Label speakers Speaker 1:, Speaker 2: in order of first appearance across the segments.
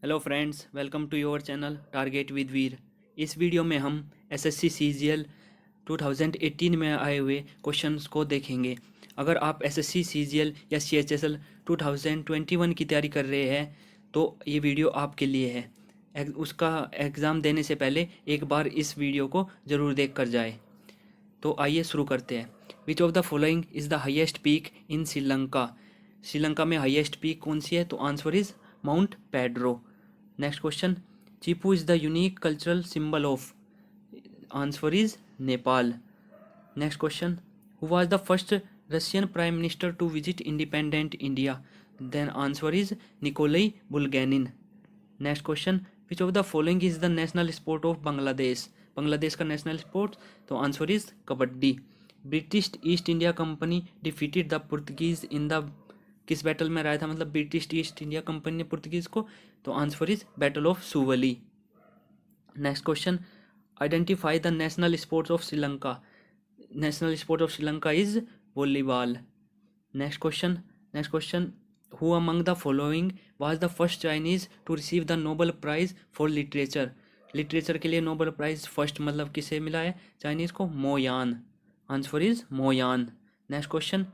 Speaker 1: Hello friends, welcome to your channel target with Veer. इस वीडियो में हम एसएससी सीजीएल 2018 में आए हुए क्वेश्चंस को देखेंगे। अगर आप एसएससी सीजीएल या सीएचएसएल 2021 की तैयारी कर रहे हैं तो ये वीडियो आपके लिए है। उसका एग्ज़ाम देने से पहले एक बार इस वीडियो को ज़रूर देख कर जाए। तो आइए शुरू करते हैं। विच of the following is the highest peak in Sri Lanka? Sri Lanka में हाईएस्ट पीक कौन सी है? तो answer is mount Pedro. Next question, चीपू is the unique cultural symbol of? Answer is Nepal. Next question, who was the first Russian prime minister to visit independent India? Then answer is Nikolai बुल्गैनिन। Next question, which of the following is the national sport of Bangladesh? Bangladesh का national sport? तो answer is kabaddi. British east India company defeated the Portuguese in the? किस battle में हराया था मतलब British east India company ने Portuguese को? तो answer is battle of सुवली। Next question, identify the national sports of Sri Lanka? National sport of Sri Lanka is volleyball. Next question, who among the following was the first Chinese to receive the Nobel Prize for Literature? Literature के लिए Nobel prize first मतलब किसे मिला है Chinese को? मो यान। Answer is मो यान। Next question,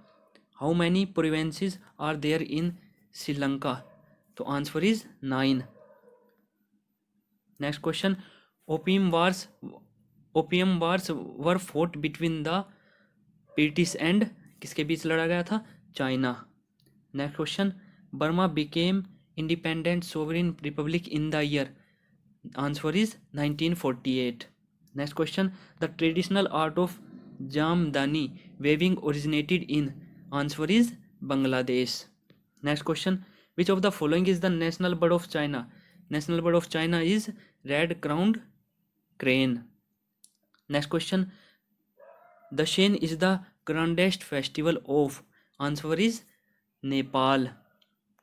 Speaker 1: how many provinces are there in Sri Lanka? तो answer is 9। Next question, opium wars opium wars were fort between the British and? किसके बीच लड़ा गया था? China. Next question, Burma became independent sovereign Republic in the year? Answer is 1948। Next question, the traditional art of jamdani waving originated in? Answer is Bangladesh. Next question, which of the following is the national bird of China? National bird of China is red crowned crane. Next question, Dashain is the grandest festival of? Answer is Nepal.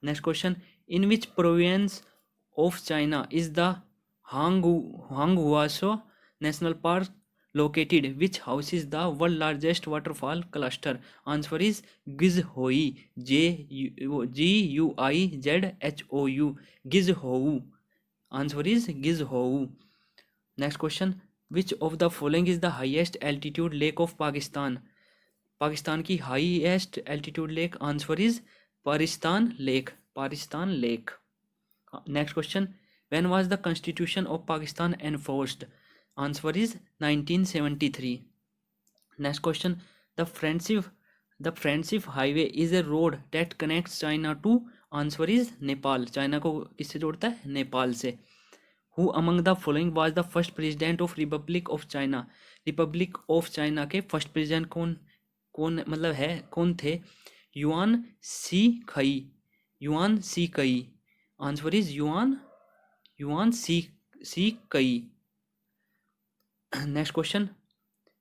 Speaker 1: Next question, in which province of China is the Hanghuaso national park located? Which houses the world largest waterfall cluster? Answer is Gizhou. Guizhou. Gizhou. Answer is Gizhou. Next question, which of the following is the highest altitude lake of Pakistan? Pakistan की highest altitude lake? Answer is Paristan lake. Paristan lake. Next question, when was the constitution of Pakistan enforced? Answer is 1973। Next question, the friendship highway is a road that connects China to? Answer is Nepal. China को किससे जोड़ता है? नेपाल से। Who among the following was the first president of republic of China? Republic of China के first president कौन कौन मतलब है कौन थे? युआन सी खई। युआन सी कई। Answer is Yuan Shikai. Next question,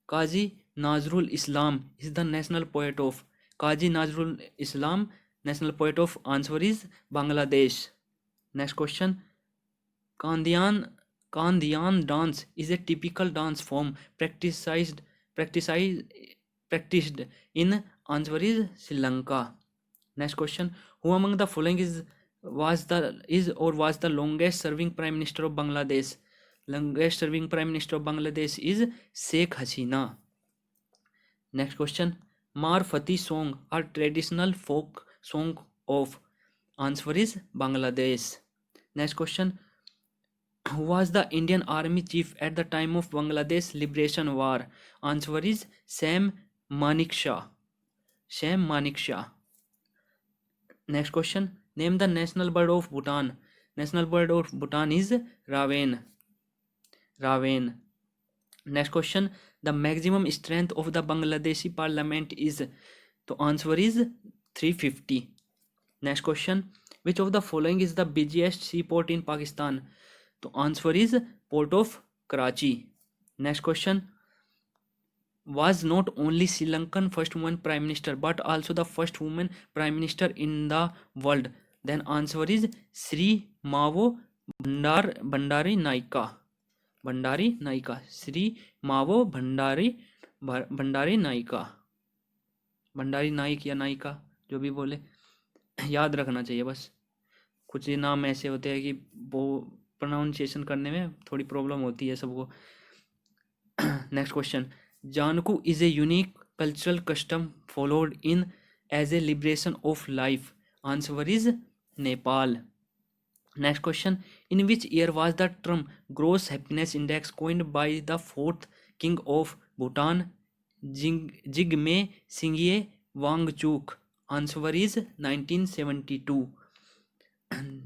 Speaker 1: Kazi Nazrul Islam is the national poet of? Kazi Nazrul Islam national poet of? Answer is Bangladesh. Next question, Kandyan dance is a typical dance form practiced in? Answer is Sri Lanka. Next question, who among the following was the longest serving prime minister of Bangladesh? Longest serving prime minister of Bangladesh is Sheikh Hasina. Next question, Mar Fati song are traditional folk song of? Answer is Bangladesh. Next question, who was the Indian army chief at the time of Bangladesh liberation war? Answer is Sam Manekshaw. Sam Manekshaw. Next question, name the national bird of Bhutan? National bird of Bhutan is Raven. Raven. Next question, the maximum strength of the Bangladeshi parliament is? The answer is 350. Next question, which of the following is the busiest seaport in Pakistan? The answer is Port of Karachi. Next question, was not only Sri Lankan first woman prime minister but also the first woman prime minister in the world? Then answer is Sri Mavo Bhandari Naika. Bhandari Naika. Sri Mavo Bhandari Naika. Bhandari Naik या नायिका जो भी बोले, याद रखना चाहिए बस। कुछ नाम ऐसे होते हैं कि प्रोनाउंसिएशन करने में थोड़ी प्रॉब्लम होती है सबको। Next question, Janku is a unique cultural custom followed in as a liberation of life. Answer is Nepal. Next question, in which year was the term gross happiness index coined by the fourth king of Bhutan, Jigme Singye Wangchuk? Answer is 1972.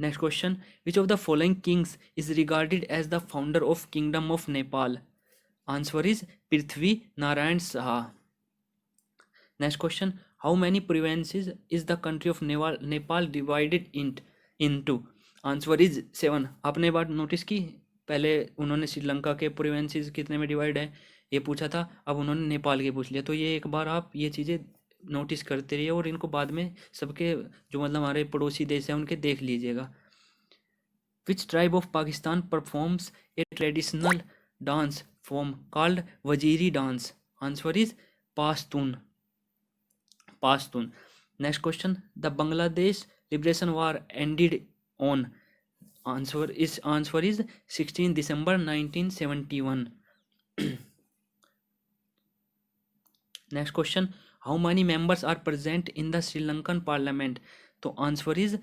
Speaker 1: Next question, which of the following kings is regarded as the founder of Kingdom of Nepal? Answer is Prithvi Narayan Saha. Next question, how many provinces is the country of Nepal divided into? Answer is 7। आपने बात notice की, पहले उन्होंने श्रीलंका के provinces कितने में divide है ये पूछा था, अब उन्होंने नेपाल के पूछ लिया। तो ये एक बार आप ये चीज़ें नोटिस करते रहिए और इनको बाद में सबके जो मतलब हमारे पड़ोसी देश हैं उनके देख लीजिएगा। Which tribe of Pakistan performs a traditional dance form called Waziri dance? Answer is Pashtun. Next question, the Bangladesh liberation war ended on? answer is 16 December 1971. Next question, how many members are present in the Sri Lankan parliament? तो answer is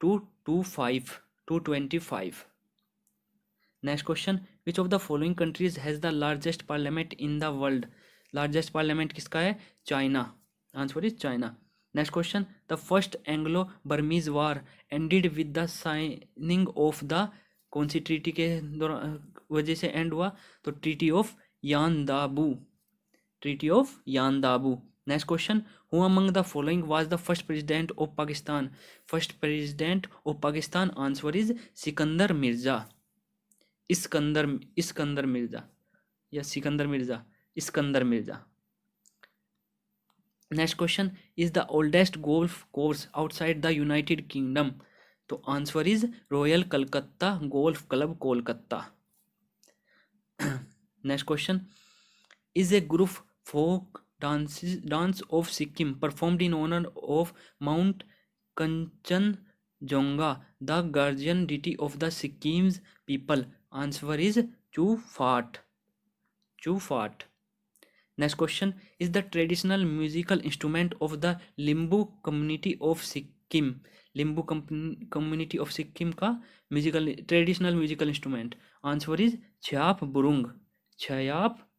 Speaker 1: 225. Next question, which of the following countries has the largest parliament in the world? largest parliament किसका है? China. Answer is China. Next question, the first Anglo-Burmese war ended with the signing of the कौन सी treaty के वजह से end हुआ? तो treaty of Yandabo. Next question, who among the following was the first president of Pakistan? First president of Pakistan answer is Sikandar Mirza. Iskandar Mirza. Next question, is the oldest golf course outside the United Kingdom? तो answer is royal Calcutta golf club Kolkata. Next question, is a group folk dance of Sikkim performed in honour of mount Kangchenjunga the guardian deity of the Sikkim's people? Answer is चूफाट। Next question, is the traditional musical instrument of the Limbu community of Sikkim? Limbu community of Sikkim का traditional musical instrument? Answer is छयाप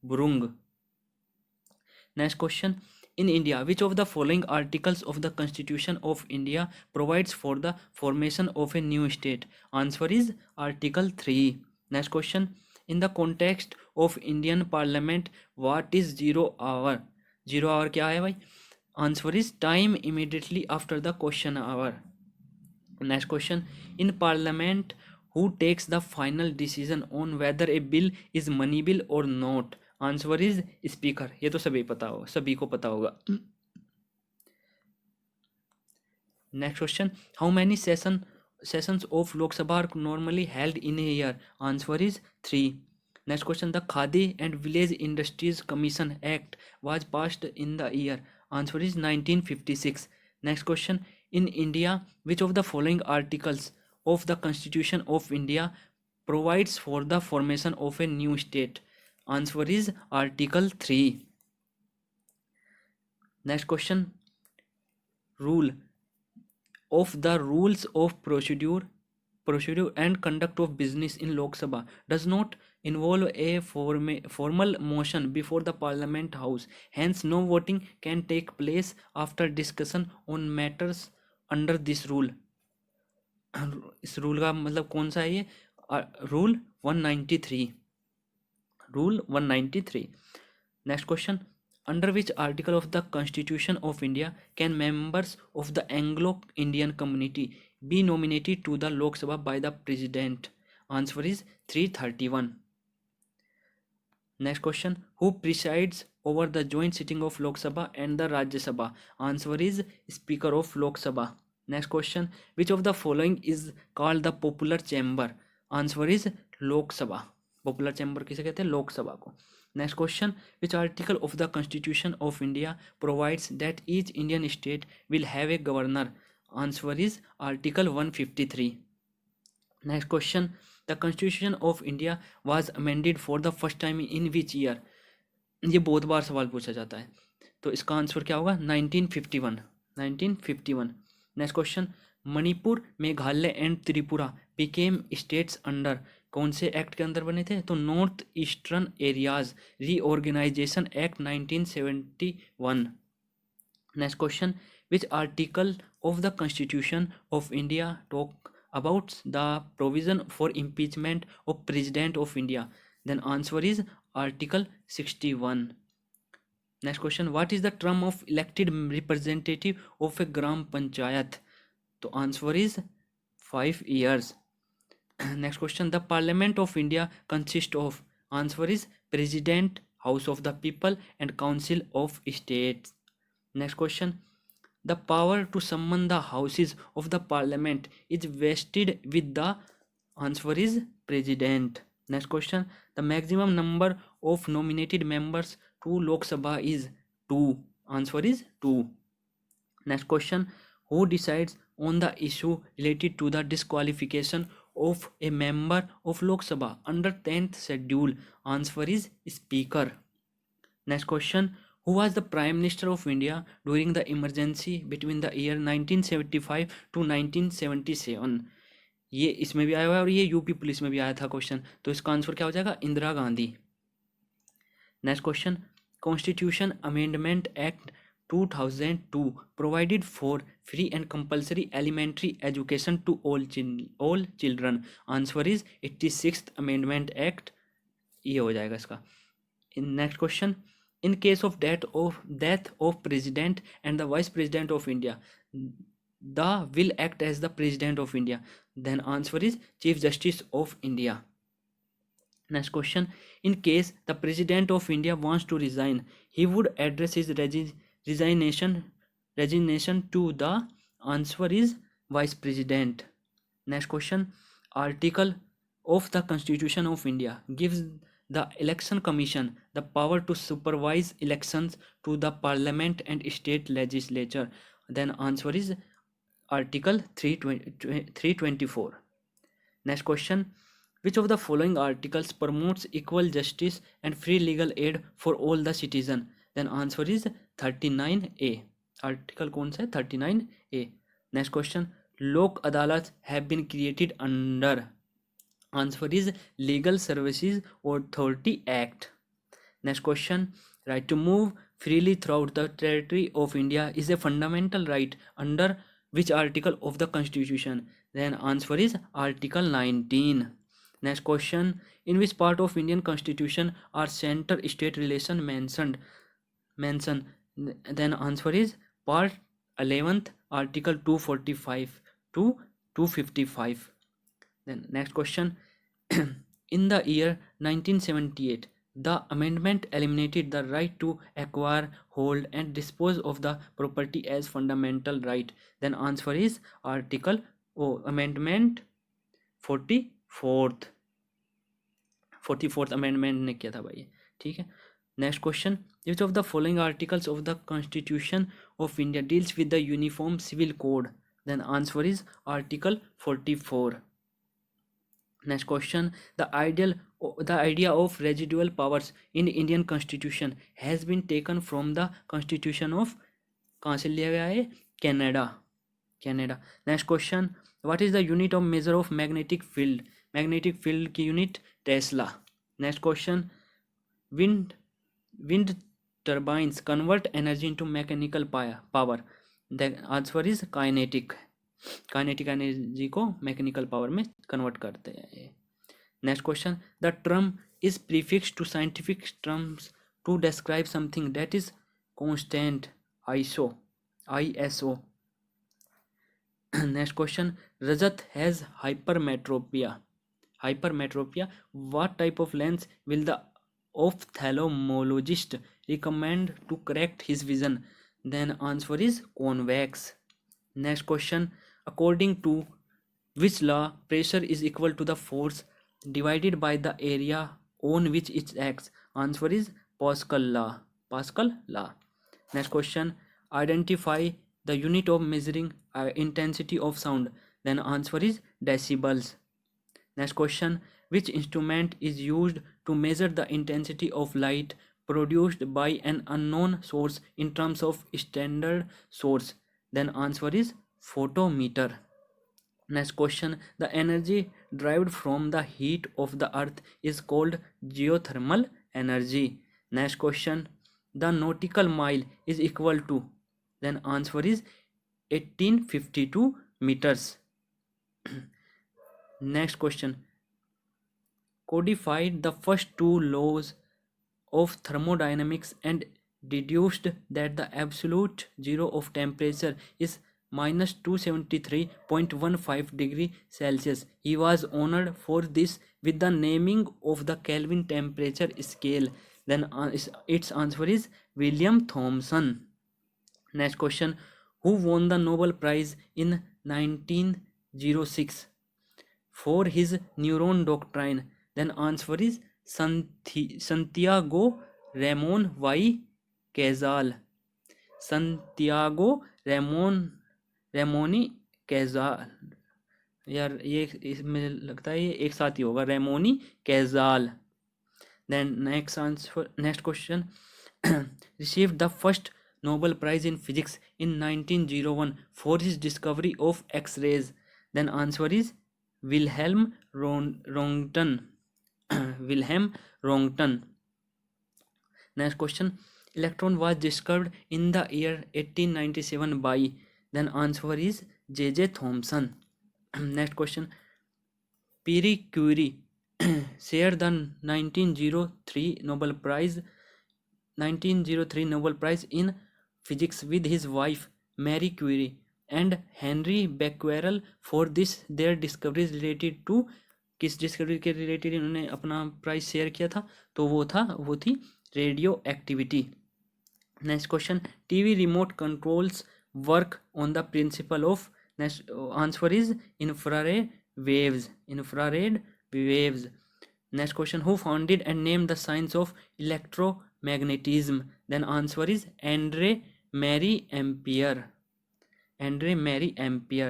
Speaker 1: बुरुंग। Next question, in India, which of the following articles of the Constitution of India provides for the formation of a new state? Answer is Article 3. Next question, in the context of Indian Parliament, what is 0 hour? 0 hour क्या है भाई? Answer is time immediately after the question hour. Next question, in Parliament, who takes the final decision on whether a bill is money bill or not? Answer is Speaker. ये तो सभी को पता होगा। Next question, how many sessions of Lok Sabha are normally held in a year? Answer is 3. Next question, the Khadi and Village Industries Commission Act was passed in the year? Answer is 1956. Next question, in India, which of the following articles of the Constitution of India provides for the formation of a new state? Answer is Article 3. Next question, rule of the rules of procedure and conduct of business in Lok Sabha does not involve a formal motion before the Parliament House. Hence, no voting can take place after discussion on matters under this rule. इस rule का मतलब कौन सा है ये? Rule 193. Rule 193. Next question, under which article of the Constitution of India can members of the Anglo-Indian community be nominated to the Lok Sabha by the President? Answer is 331. Next question, who presides over the joint sitting of Lok Sabha and the Rajya Sabha? Answer is Speaker of Lok Sabha. Next question, which of the following is called the popular chamber? Answer is Lok Sabha. Popular chamber किसे कहते हैं? लोक सभा को. Next question, which article of the Constitution of India provides that each Indian state will have a governor? Answer is Article 153. Next question, the constitution of India was amended for the first time in which year? ये बहुत बार सवाल पूछा जाता है, तो इसका answer क्या होगा? 1951, 1951। Next question, Manipur, Meghalaya and Tripura became states under, कौन से एक्ट के अंदर बने थे? तो North Eastern areas reorganisation act 1971। Next question, which article of the constitution of India talk about the provision for impeachment of president of India? Then answer is article 61। next question, what is the term of elected representative of a gram panchayat? तो answer is 5 years। next question, the parliament of India consists of? answer is president, house of the people and council of states। next question, the power to summon the houses of the parliament is vested with the? answer is president। next question, the maximum number of nominated members to Lok Sabha is 2, answer is 2। next question, who decides on the issue related to the disqualification of a member of Lok Sabha under 10th schedule? answer is speaker। next question, who was the prime minister of India during the emergency between the year 1975 to 1977? ये इसमें भी आया हुआ है और ये UP police में भी आया था क्वेश्चन, तो इसका आंसर क्या हो जाएगा? Indira Gandhi. Next question, constitution amendment act 2002 provided for free and compulsory elementary education to all children. Answer is 86th amendment act, ये हो जाएगा इसका। Next question, in case of death of president and the vice president of India, the will act as the president of India? then answer is chief justice of India। next question, in case the president of India wants to resign, he would address his resignation to the? answer is vice president। next question, article of the constitution of India gives the election commission the power to supervise elections to the parliament and state legislature? then answer is article 324। next question, which of the following articles promotes equal justice and free legal aid for all the citizen? then answer is 39A। article कौन सा है? 39A। next question, lok adalats have been created under? answer is legal services authority act। next question, right to move freely throughout the territory of India is a fundamental right under which article of the constitution? then answer is article 19। next question, in which part of Indian constitution are center state relation mentioned? then answer is part 11th, article 245 to 255। then next question, in the year 1978 the amendment eliminated the right to acquire, hold and dispose of the property as fundamental right? then answer is article amendment 44th amendment ने किया था भाई, ठीक है। Next question, which of the following articles of the constitution of India deals with the uniform civil code? Then answer is article 44। Next question, the idea of residual powers in Indian constitution has been taken from the constitution of? कहाँ से लिया गया है? Canada. Next question, what is the unit of measure of magnetic field? Magnetic field की unit tesla. Next question, wind turbines convert energy into mechanical power? The answer is kinetic energy को mechanical power में convert करते हैं। Next question, the term is prefix to scientific terms to describe something that is constant? ISO। Next question, Rajat has hypermetropia, what type of lens will the ophthalmologist recommend to correct his vision? then answer is convex। next question, according to which law pressure is equal to the force divided by the area on which it acts? answer is Pascal law। next question, identify the unit of measuring intensity of sound? then answer is decibels। Next question, which instrument is used to measure the intensity of light produced by an unknown source in terms of standard source? Then answer is photometer. Next question, the energy derived from the heat of the earth is called geothermal energy. Next question, the nautical mile is equal to, then answer is 1852 meters. Next question, codified the first two laws of thermodynamics and deduced that the absolute zero of temperature is minus 273.15 degree Celsius. He was honored for this with the naming of the Kelvin temperature scale. Then its answer is William Thomson. Next question, who won the Nobel Prize in 1906 for his neuron doctrine? Then answer is Santiago Ramon y Cajal. Santiago Ramoni Cajal, यार ये इसमें लगता है ये एक साथ ही होगा, रेमोनी कैजाल. Then next question, received the first Nobel Prize in Physics in 1901 for his discovery of X-rays. Then answer is Wilhelm Röntgen. Wilhelm Röntgen. Next question, electron was discovered in the year 1897 by, then answer is J.J. Thomson. Next question, Pierre Curie shared the 1903 Nobel Prize in Physics with his wife Marie Curie and Henry Becquerel for this their discoveries related to, किस discovery के related इन्होंने अपना prize share किया था, तो वो थी radio activity. Next question, TV remote controls work on the principle of, next answer is infrared waves. Next question, who founded and named the science of electromagnetism? Then answer is Andre Marie Ampere.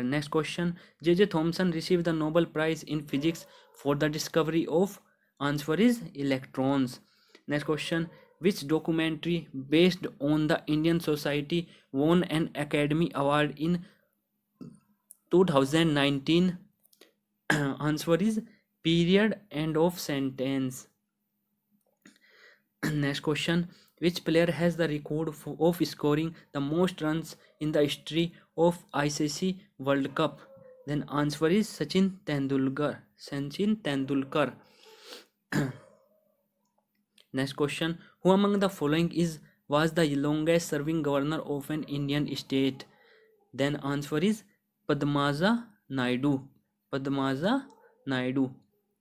Speaker 1: Next question, J.J. Thomson received the Nobel Prize in Physics for the discovery of, answer is electrons. Next question, which documentary based on the Indian Society won an Academy Award in 2019? Answer is Period End of Sentence. Next question, which player has the record of scoring the most runs in the history of ICC World Cup? Then answer is Sachin Tendulkar. Next question, who among the following was the longest serving governor of an Indian state? Then answer is Padmaja Naidu.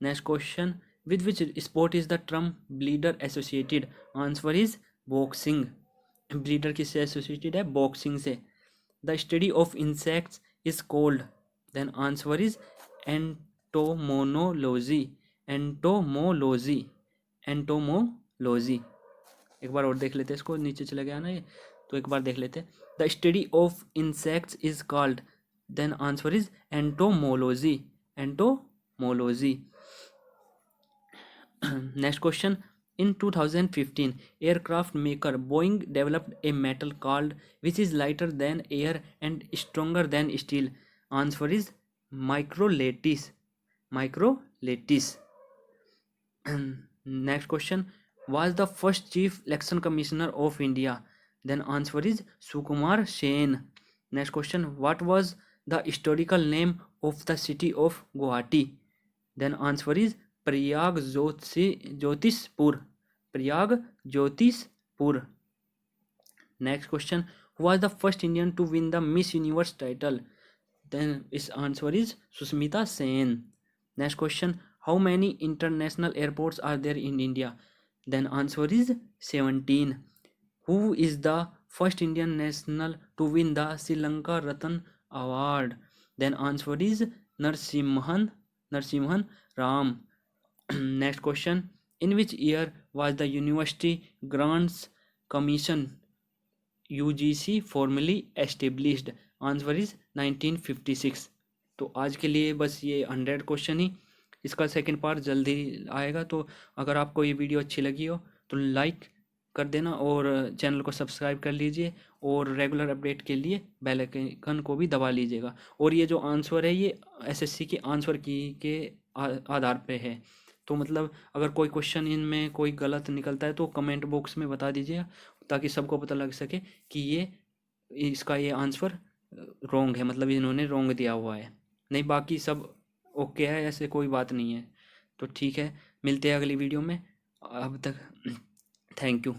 Speaker 1: Next question, with which sport is the term bleeder associated? Answer is boxing. Bleeder किससे associated है? Boxing से. The study of insects is called, then answer is entomology. एक बार और देख लेते हैं इसको, नीचे चला गया ना ये, तो एक बार देख लेते हैं. The study of insects is called, then answer is entomology. Next question, in 2015 aircraft maker Boeing developed a metal called which is lighter than air and stronger than steel. Answer is micro-lattice. Next question, was the first chief election commissioner of India? Then answer is Sukumar Sen. Next question, what was the historical name of the city of Guwahati? Then answer is Prayag Jyotispur. Next question, who was the first Indian to win the Miss Universe title? Then its answer is Susmita Sen. Next question, how many international airports are there in India? Then answer is 17. Who is the first Indian national to win the Sri Lanka Ratan Award? Then answer is Narsimhan Ram. Next question, in which year was the University Grants Commission UGC formally established? Answer is 1956. तो आज के लिए बस ये 100 question ही. इसका second part जल्दी आएगा। तो अगर आपको ये वीडियो अच्छी लगी हो तो लाइक कर देना और चैनल को सब्सक्राइब कर लीजिए, और रेगुलर अपडेट के लिए बेल आइकन को भी दबा लीजिएगा। और ये जो आंसर है ये एसएससी के आंसर की के आधार पे है। तो मतलब अगर कोई क्वेश्चन इनमें कोई गलत निकलता है तो कमेंट बॉक्स में बता दीजिए, ताकि सबको पता लग सके कि ये इसका ये आंसर रॉन्ग है, मतलब इन्होंने रॉन्ग दिया हुआ है। नहीं, बाकी सब ओके है, ऐसे कोई बात नहीं है। तो ठीक है, मिलते हैं अगली वीडियो में। अब तक थैंक यू।